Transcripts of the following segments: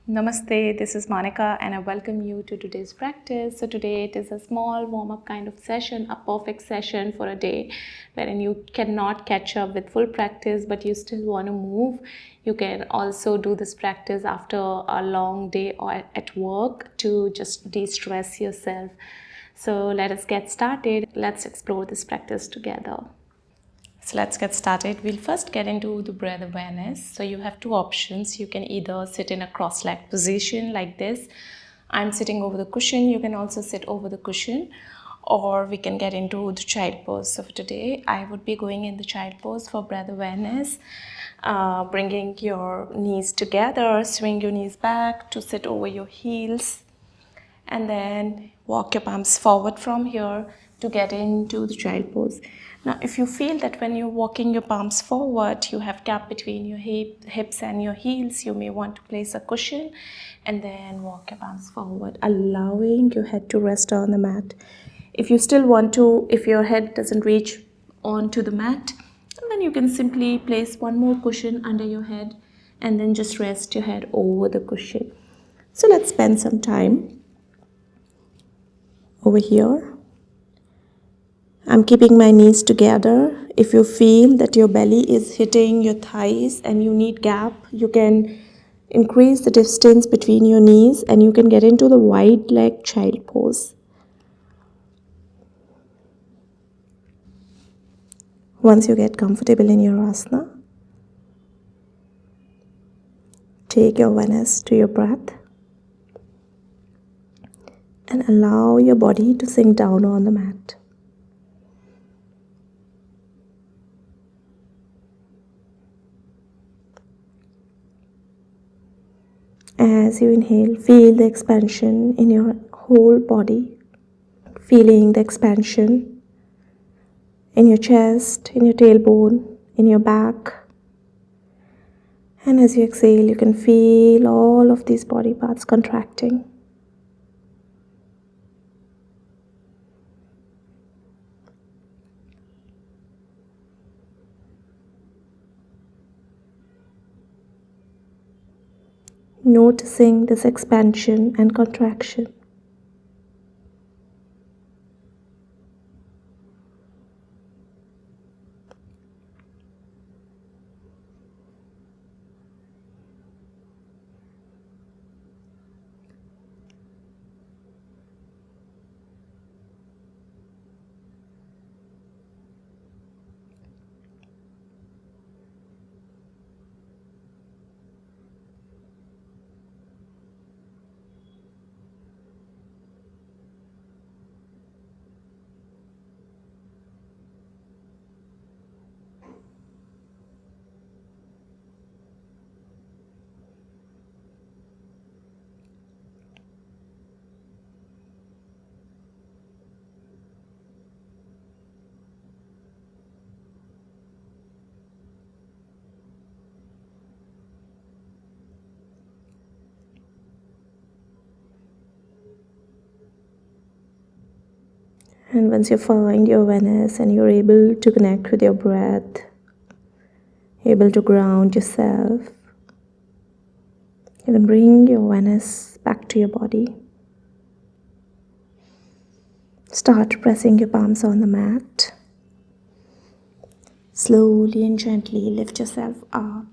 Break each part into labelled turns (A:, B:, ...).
A: Namaste, this is Monica and I welcome you to today's practice. So today it is a small warm-up kind of session, a perfect session for a day wherein you cannot catch up with full practice but you still want to move. You can also do this practice after a long day or at work to just de-stress yourself. So let us get started. Let's explore this practice together. So let's get started. We'll first get into the breath awareness. So you have two options. You can either sit in a cross-legged position like this. I'm sitting over the cushion. You can also sit over the cushion, or we can get into the child pose. So for today, I would be going in the child pose for breath awareness. Bringing your knees together, swing your knees back to sit over your heels, and then walk your palms forward from here to get into the child pose. Now, if you feel that when you're walking your palms forward, you have gap between your hips and your heels, you may want to place a cushion and then walk your palms forward, allowing your head to rest on the mat. If you still want to, if your head doesn't reach onto the mat, then you can simply place one more cushion under your head and then just rest your head over the cushion. So let's spend some time over here. I'm keeping my knees together. If you feel that your belly is hitting your thighs and you need gap, you can increase the distance between your knees and you can get into the wide leg child pose. Once you get comfortable in your asana, take your awareness to your breath and allow your body to sink down on the mat. As you inhale, feel the expansion in your whole body, feeling the expansion in your chest, in your tailbone, in your back. And as you exhale, you can feel all of these body parts contracting. Noticing this expansion and contraction. And once you find your awareness and you're able to connect with your breath, able to ground yourself, you can bring your awareness back to your body. Start pressing your palms on the mat. Slowly and gently lift yourself up.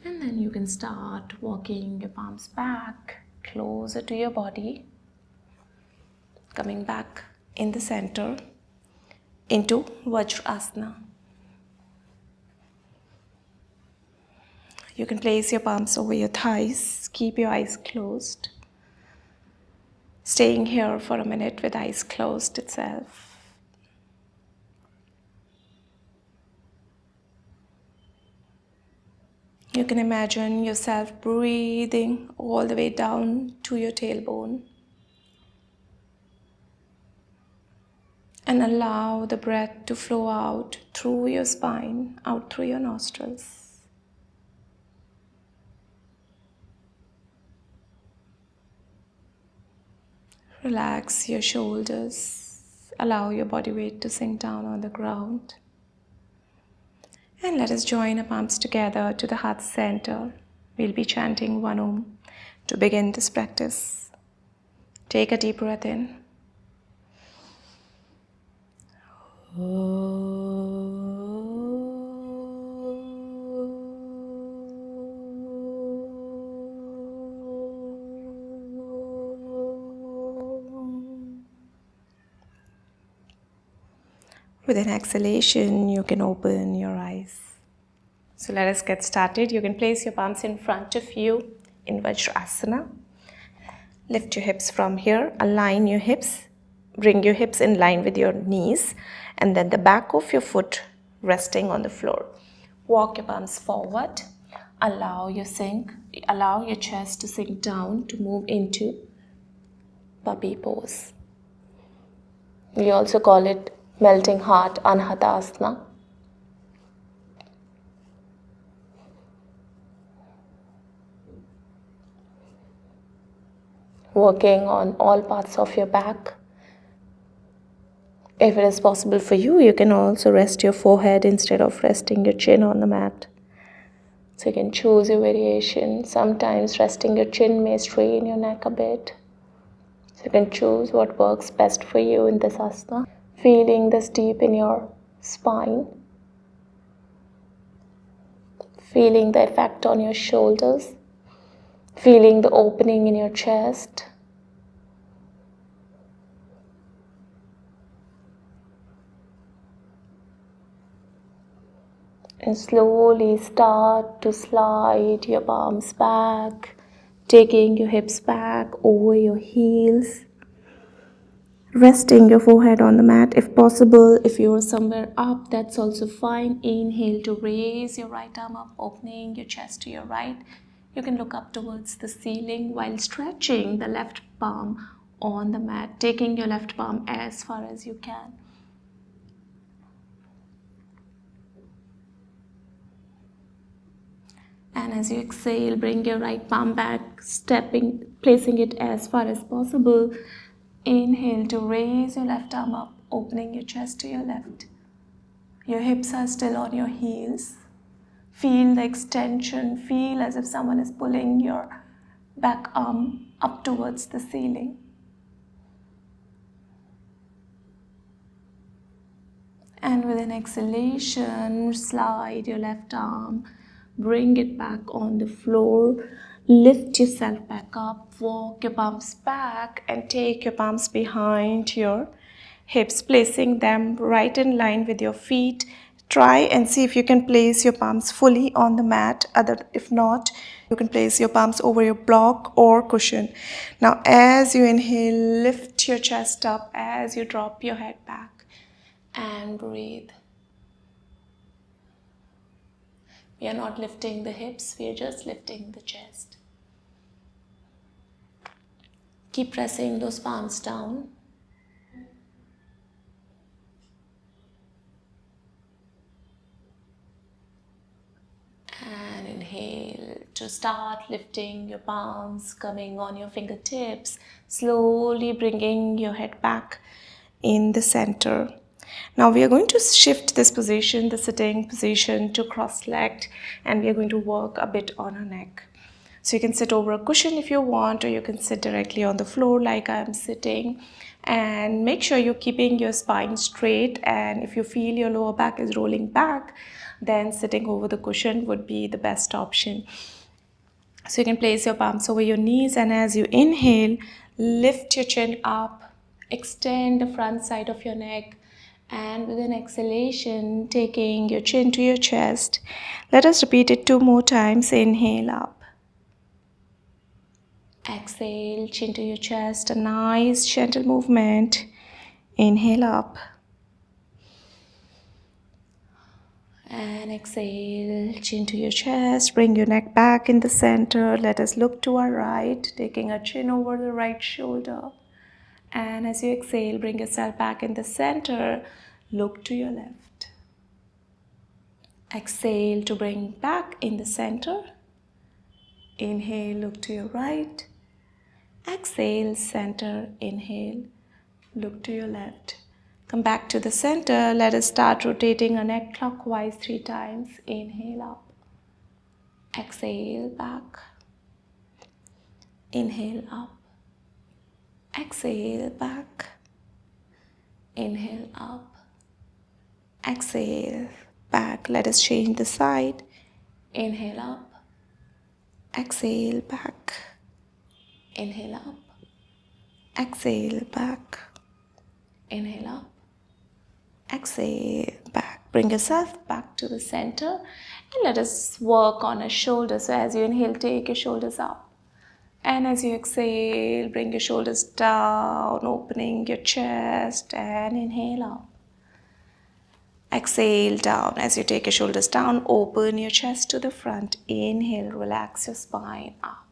A: And then you can start walking your palms back, closer to your body. Coming back in the center into Vajrasana. You can place your palms over your thighs, keep your eyes closed. Staying here for a minute with eyes closed itself. You can imagine yourself breathing all the way down to your tailbone. And allow the breath to flow out through your spine, out through your nostrils. Relax your shoulders. Allow your body weight to sink down on the ground. And let us join our palms together to the heart center. We'll be chanting one Om to begin this practice. Take a deep breath in. With an exhalation, you can open your eyes. So let us get started. You can place your palms in front of you in Vajrasana. Lift your hips from here, align your hips, bring your hips in line with your knees, and then the back of your foot resting on the floor. Walk your palms forward, allow your chest to sink down to move into puppy pose. We also call it melting heart Anhatasana. Working on all parts of your back. If it is possible for you, you can also rest your forehead instead of resting your chin on the mat. So you can choose your variation. Sometimes resting your chin may strain your neck a bit. So you can choose what works best for you in this asana. Feeling this deep in your spine. Feeling the effect on your shoulders. Feeling the opening in your chest. And slowly start to slide your palms back, taking your hips back over your heels. Resting your forehead on the mat if possible. If you are somewhere up, that's also fine. Inhale to raise your right arm up, opening your chest to your right. You can look up towards the ceiling while stretching the left palm on the mat, taking your left palm as far as you can. And as you exhale, bring your right palm back, placing it as far as possible. Inhale to raise your left arm up, opening your chest to your left. Your hips are still on your heels. Feel the extension. Feel as if someone is pulling your back arm up towards the ceiling. And with an exhalation, slide your left arm. Bring it back on the floor. Lift yourself back up. Walk your palms back and take your palms behind your hips, placing them right in line with your feet. Try and see if you can place your palms fully on the mat. If not, you can place your palms over your block or cushion. Now, as you inhale, lift your chest up as you drop your head back and breathe. We are not lifting the hips, we are just lifting the chest. Keep pressing those palms down. And inhale to start lifting your palms, coming on your fingertips, slowly bringing your head back in the center. Now we are going to shift this position, the sitting position, to cross-legged, and we are going to work a bit on our neck. So you can sit over a cushion if you want, or you can sit directly on the floor like I am sitting. And make sure you're keeping your spine straight, and if you feel your lower back is rolling back, then sitting over the cushion would be the best option. So you can place your palms over your knees, and as you inhale, lift your chin up, extend the front side of your neck, and with an exhalation, taking your chin to your chest. Let us repeat it 2 more times. Inhale up. Exhale, chin to your chest, a nice gentle movement. Inhale up. And exhale, chin to your chest, bring your neck back in the center. Let us look to our right, taking a chin over the right shoulder. And as you exhale, bring yourself back in the center, look to your left. Exhale to bring back in the center. Inhale, look to your right. Exhale, center, inhale, look to your left. Come back to the center. Let us start rotating our neck clockwise 3 times. Inhale up. exhale back, inhale up, exhale back, inhale up, exhale back. Let us change the side. Inhale up, exhale back, inhale up, exhale back, inhale up, exhale back. Bring yourself back to the center and let us work on our shoulders. So as you inhale, take your shoulders up. And as you exhale, bring your shoulders down, opening your chest, and inhale up. Exhale down. As you take your shoulders down, open your chest to the front. Inhale, relax your spine up.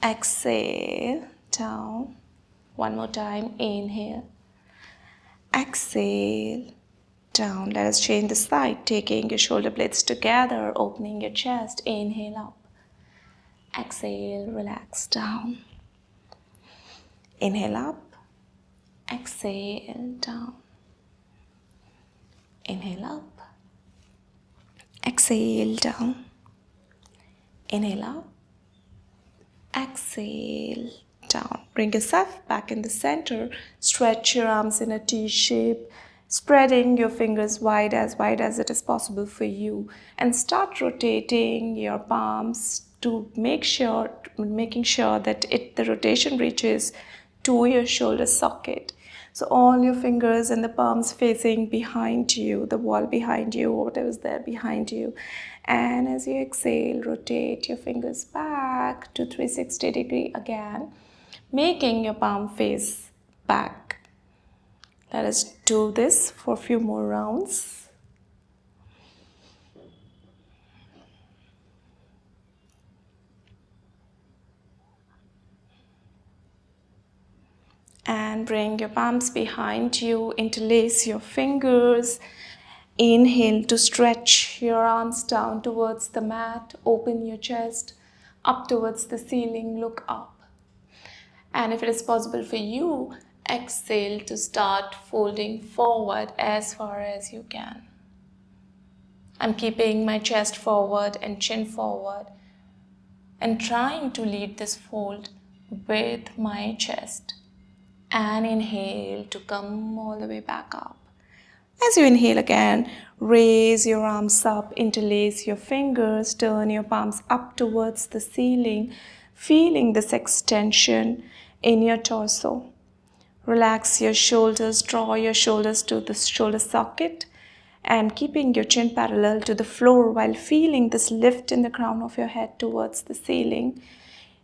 A: Exhale down. One more time. Inhale. Exhale down. Let us change the side, taking your shoulder blades together, opening your chest. Inhale up. Exhale, relax down. Inhale up. Exhale down. Inhale up. Exhale down. Inhale up. Exhale down. Bring yourself back in the center. Stretch your arms in a T shape, spreading your fingers wide as it is possible for you, and start rotating your palms to making sure that the rotation reaches to your shoulder socket. So all your fingers and the palms facing behind you, the wall behind you, whatever is there behind you. And as you exhale, rotate your fingers back to 360-degree again, making your palm face back. Let us do this for a few more rounds. And bring your palms behind you, interlace your fingers. Inhale to stretch your arms down towards the mat, open your chest, up towards the ceiling, look up. And if it is possible for you, exhale to start folding forward as far as you can. I'm keeping my chest forward and chin forward and trying to lead this fold with my chest. And inhale to come all the way back up. As you inhale again, raise your arms up, interlace your fingers, turn your palms up towards the ceiling, feeling this extension in your torso. Relax your shoulders, draw your shoulders to the shoulder socket and keeping your chin parallel to the floor while feeling this lift in the crown of your head towards the ceiling.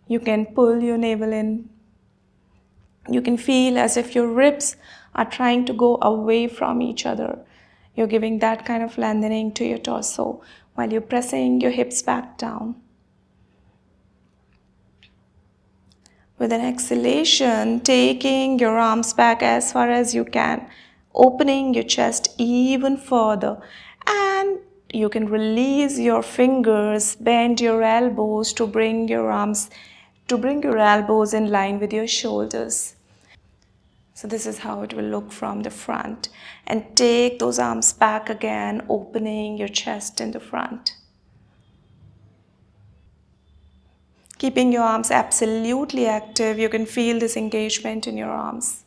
A: You can pull your navel in. You can feel as if your ribs are trying to go away from each other. You're giving that kind of lengthening to your torso while you're pressing your hips back down. With an exhalation, taking your arms back as far as you can, opening your chest even further, and you can release your fingers, bend your elbows to bring your elbows in line with your shoulders. So this is how it will look from the front. And take those arms back again, opening your chest in the front. Keeping your arms absolutely active, you can feel this engagement in your arms.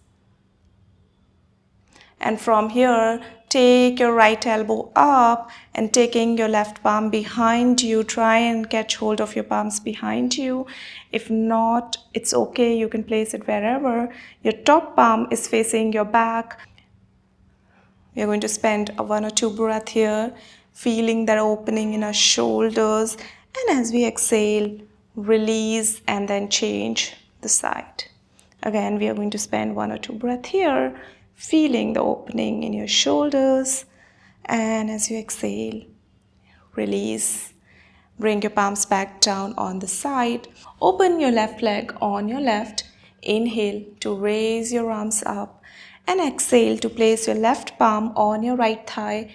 A: And from here, take your right elbow up and taking your left palm behind you, try and catch hold of your palms behind you. If not, it's okay, you can place it wherever. Your top palm is facing your back. We are going to spend a 1 or 2 breaths here, feeling that opening in our shoulders. And as we exhale, release and then change the side. Again, we are going to spend 1 or 2 breaths here, feeling the opening in your shoulders. And as you exhale, release. Bring your palms back down on the side. Open your left leg on your left. Inhale to raise your arms up. And exhale to place your left palm on your right thigh.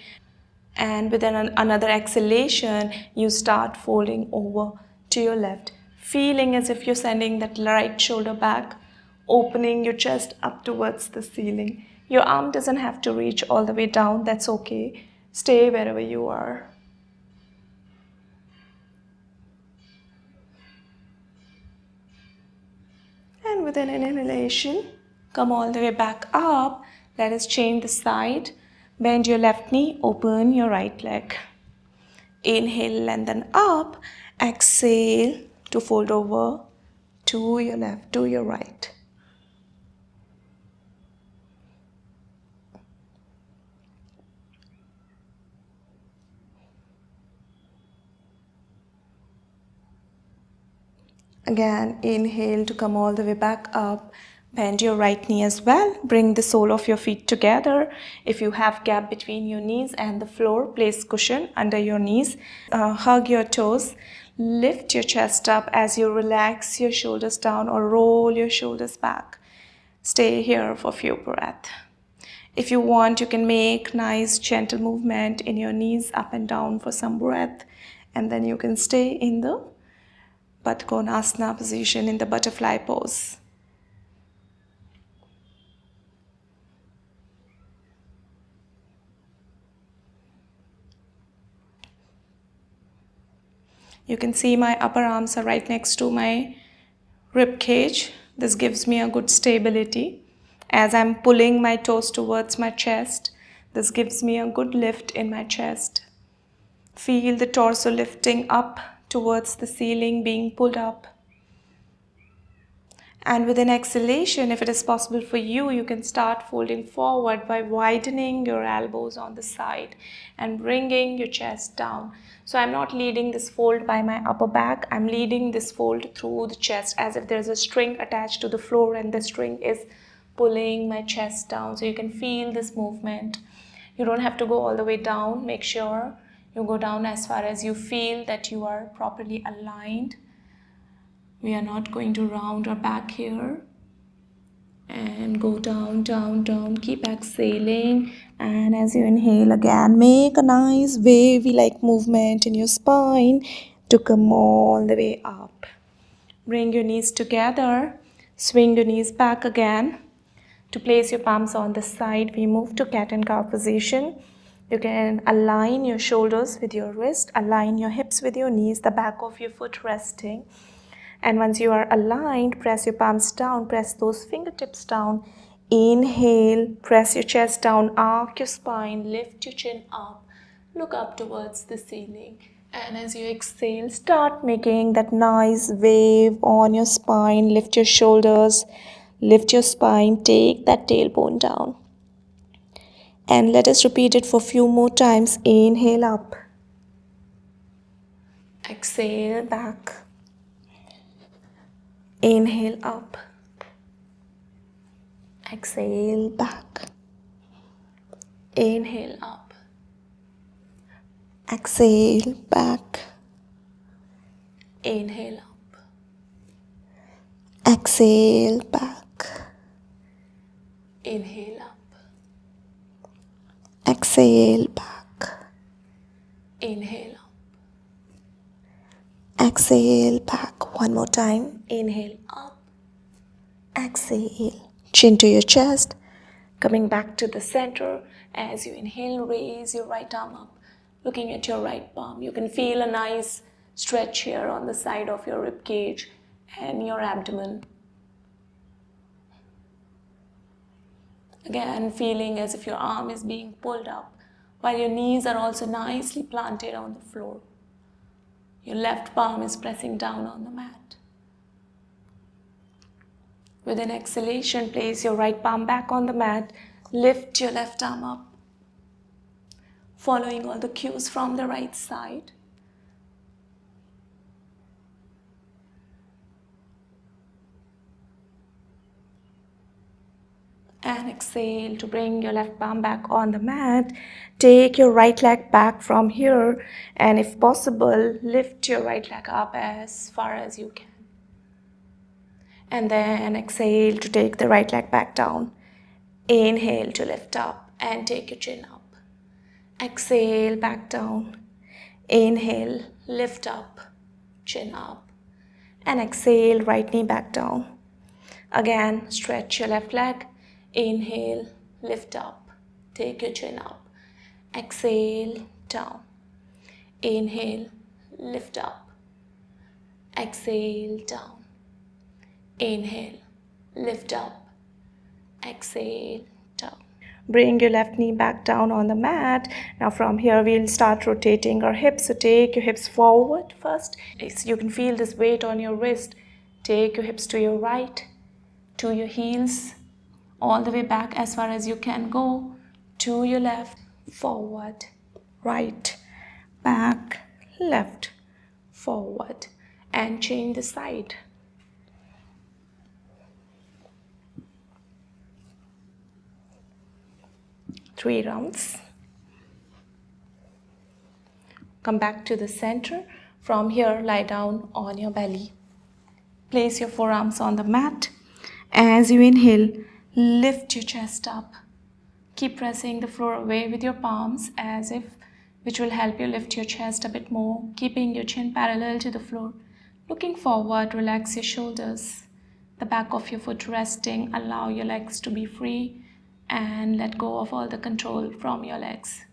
A: And with another exhalation, you start folding over to your left, feeling as if you're sending that right shoulder back, opening your chest up towards the ceiling. Your arm doesn't have to reach all the way down, that's okay. Stay wherever you are. with an inhalation, come all the way back up. Let us change the side. Bend your left knee, open your right leg. Inhale, lengthen up. Exhale to fold over to your left, to your right. Again, inhale to come all the way back up. Bend your right knee as well. Bring the sole of your feet together. If you have gap between your knees and the floor, place cushion under your knees. Hug your toes. Lift your chest up as you relax your shoulders down or roll your shoulders back. Stay here for a few breaths. If you want, you can make nice gentle movement in your knees up and down for some breath. And then you can stay in the Catenasana position, in the butterfly pose. You can see my upper arms are right next to my rib cage. This gives me a good stability. As I'm pulling my toes towards my chest, this gives me a good lift in my chest. Feel the torso lifting up towards the ceiling, being pulled up. And with an exhalation, if it is possible for you, you can start folding forward by widening your elbows on the side and bringing your chest down. So I'm not leading this fold by my upper back. I'm leading this fold through the chest as if there's a string attached to the floor and the string is pulling my chest down. So you can feel this movement. You don't have to go all the way down. Make sure you go down as far as you feel that you are properly aligned. We are not going to round our back here. And go down, down, down. Keep exhaling. And as you inhale again, make a nice wavy-like movement in your spine to come all the way up. Bring your knees together. Swing your knees back again. To place your palms on the side, we move to cat and cow position. You can align your shoulders with your wrist. Align your hips with your knees. The back of your foot resting. And once you are aligned, press your palms down, press those fingertips down. Inhale, press your chest down, arc your spine, lift your chin up, look up towards the ceiling. And as you exhale, start making that nice wave on your spine. Lift your shoulders, lift your spine, take that tailbone down. And let us repeat it for a few more times. Inhale up, exhale back. Inhale up, exhale back. Inhale up, exhale back. Inhale up, exhale back. Inhale up, exhale back. Inhale up, exhale back. One more time. Inhale up, exhale. Chin to your chest. Coming back to the center. As you inhale, raise your right arm up, looking at your right palm. You can feel a nice stretch here on the side of your rib cage and your abdomen. Again, feeling as if your arm is being pulled up, while your knees are also nicely planted on the floor. Your left palm is pressing down on the mat. With an exhalation, place your right palm back on the mat. Lift your left arm up, following all the cues from the right side. And exhale to bring your left palm back on the mat. Take your right leg back from here, and if possible, lift your right leg up as far as you can. And then exhale to take the right leg back down. Inhale to lift up and take your chin up. Exhale back down. Inhale, lift up, chin up. And exhale, right knee back down. Again, stretch your left leg. Inhale, lift up, take your chin up. Exhale, down. Inhale, lift up. Exhale, down. Inhale, lift up, exhale, down. Bring your left knee back down on the mat. Now from here we'll start rotating our hips. So take your hips forward first. So you can feel this weight on your wrist. Take your hips to your right, to your heels, all the way back as far as you can go, to your left, forward, right, back, left, forward, and change the side. 3 rounds. Come back to the center. From here, lie down on your belly. Place your forearms on the mat. As you inhale, lift your chest up. Keep pressing the floor away with your palms which will help you lift your chest a bit more, keeping your chin parallel to the floor. Looking forward, relax your shoulders. The back of your foot resting, allow your legs to be free and let go of all the control from your legs.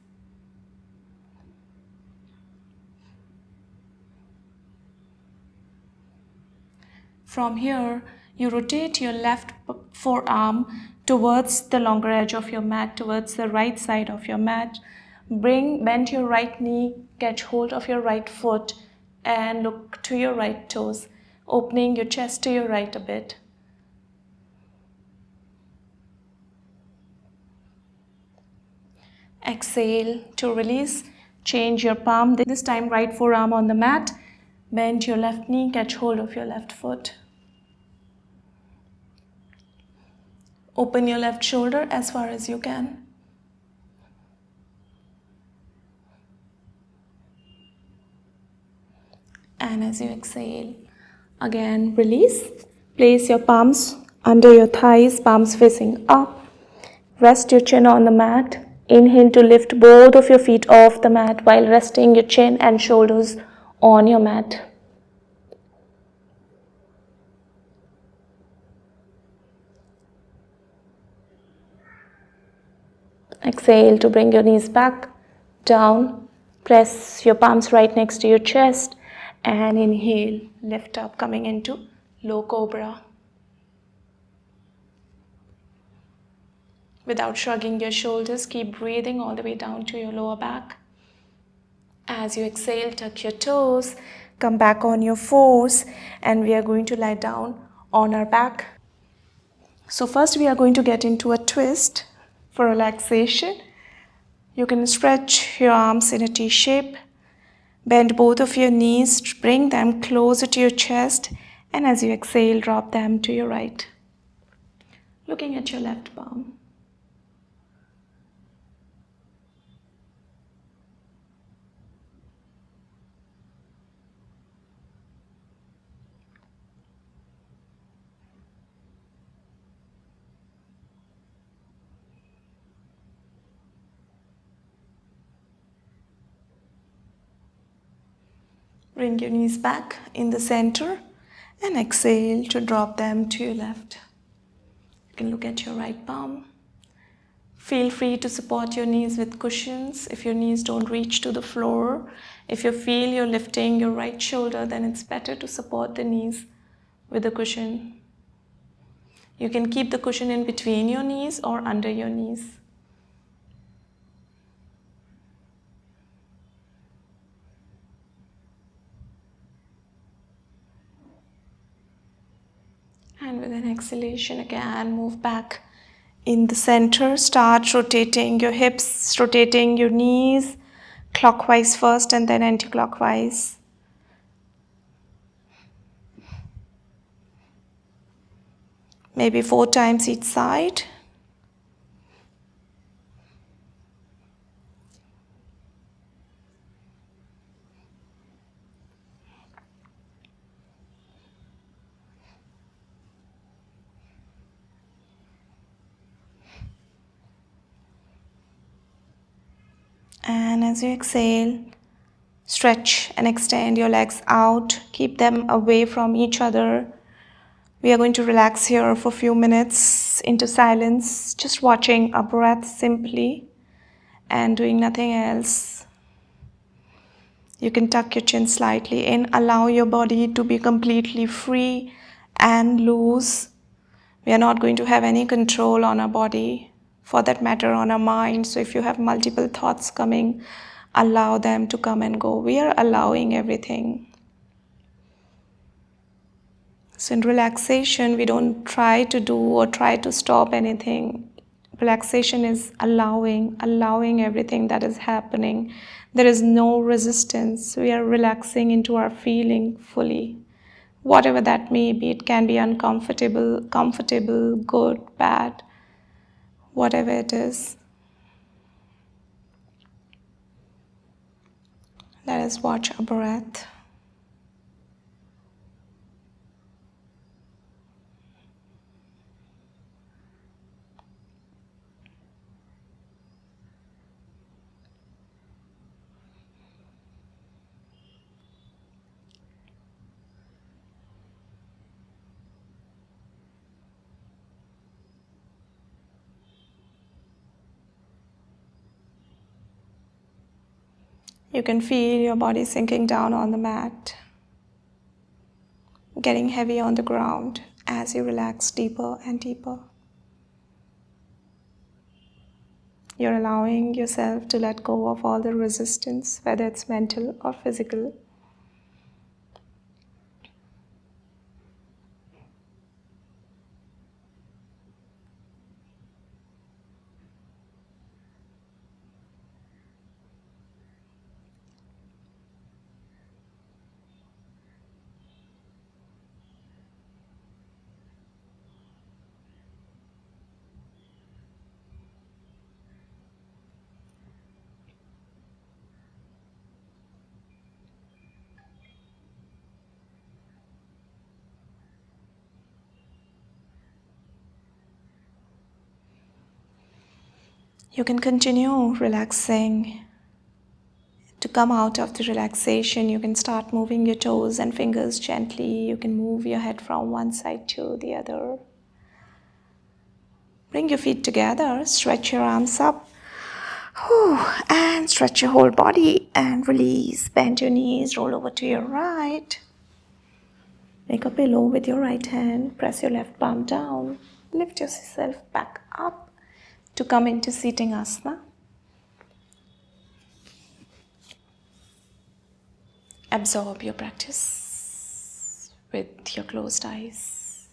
A: From here, you rotate your left forearm towards the longer edge of your mat, towards the right side of your mat. Bend your right knee, catch hold of your right foot and look to your right toes, opening your chest to your right a bit. Exhale to release. Change your palm, this time right forearm on the mat. Bend your left knee, catch hold of your left foot. Open your left shoulder as far as you can. And as you exhale, again release. Place your palms under your thighs, palms facing up. Rest your chin on the mat. Inhale to lift both of your feet off the mat while resting your chin and shoulders on your mat. Exhale to bring your knees back, down. Press your palms right next to your chest and inhale, lift up, coming into low cobra. Without shrugging your shoulders, keep breathing all the way down to your lower back. As you exhale, tuck your toes, come back on your fours, and we are going to lie down on our back. So first we are going to get into a twist for relaxation. You can stretch your arms in a T shape. Bend both of your knees, bring them closer to your chest, and as you exhale, drop them to your right. Looking at your left palm. Bring your knees back in the center and exhale to drop them to your left. You can look at your right palm. Feel free to support your knees with cushions if your knees don't reach to the floor. If you feel you're lifting your right shoulder, then it's better to support the knees with a cushion. You can keep the cushion in between your knees or under your knees. And with an exhalation again, move back in the center. Start rotating your hips, rotating your knees, clockwise first and then anti-clockwise. Maybe 4 times each side. And as you exhale, stretch and extend your legs out. Keep them away from each other. We are going to relax here for a few minutes into silence, just watching our breath simply and doing nothing else. You can tuck your chin slightly in, allow your body to be completely free and loose. We are not going to have any control on our body, for that matter on our mind. So if you have multiple thoughts coming, allow them to come and go. We are allowing everything. So in relaxation, we don't try to do or try to stop anything. Relaxation is allowing everything that is happening. There is no resistance. We are relaxing into our feeling fully. Whatever that may be, it can be uncomfortable, comfortable, good, bad, whatever it is. Let us watch our breath. You can feel your body sinking down on the mat, getting heavy on the ground as you relax deeper and deeper. You're allowing yourself to let go of all the resistance, whether it's mental or physical. You can continue relaxing. To come out of the relaxation, you can start moving your toes and fingers gently. You can move your head from one side to the other. Bring your feet together, stretch your arms up, and stretch your whole body and release. Bend your knees, roll over to your right. Make a pillow with your right hand, press your left palm down, lift yourself back up to come into sitting asana. Absorb your practice with your closed eyes.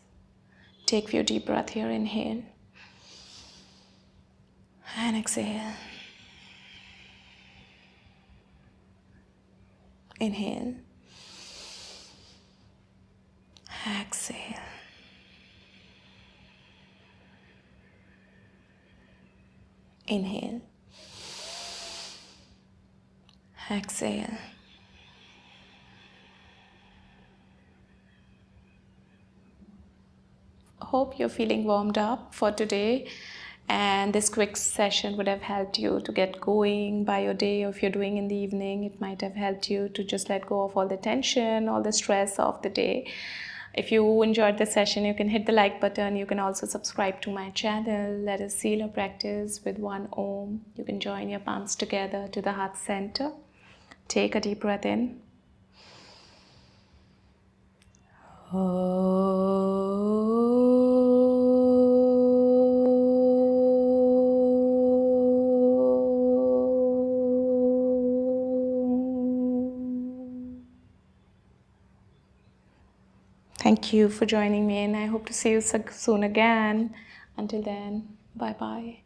A: Take a few deep breaths here. Inhale and exhale. Inhale. Exhale. Inhale. Exhale. Hope you're feeling warmed up for today, and this quick session would have helped you to get going by your day. Or if you're doing in the evening, it might have helped you to just let go of all the tension, all the stress of the day. If you enjoyed the session, you can hit the like button. You can also subscribe to my channel. Let us seal our practice with one Om. You can join your palms together to the heart center. Take a deep breath in. Thank you for joining me, and I hope to see you soon again. Until then, bye-bye.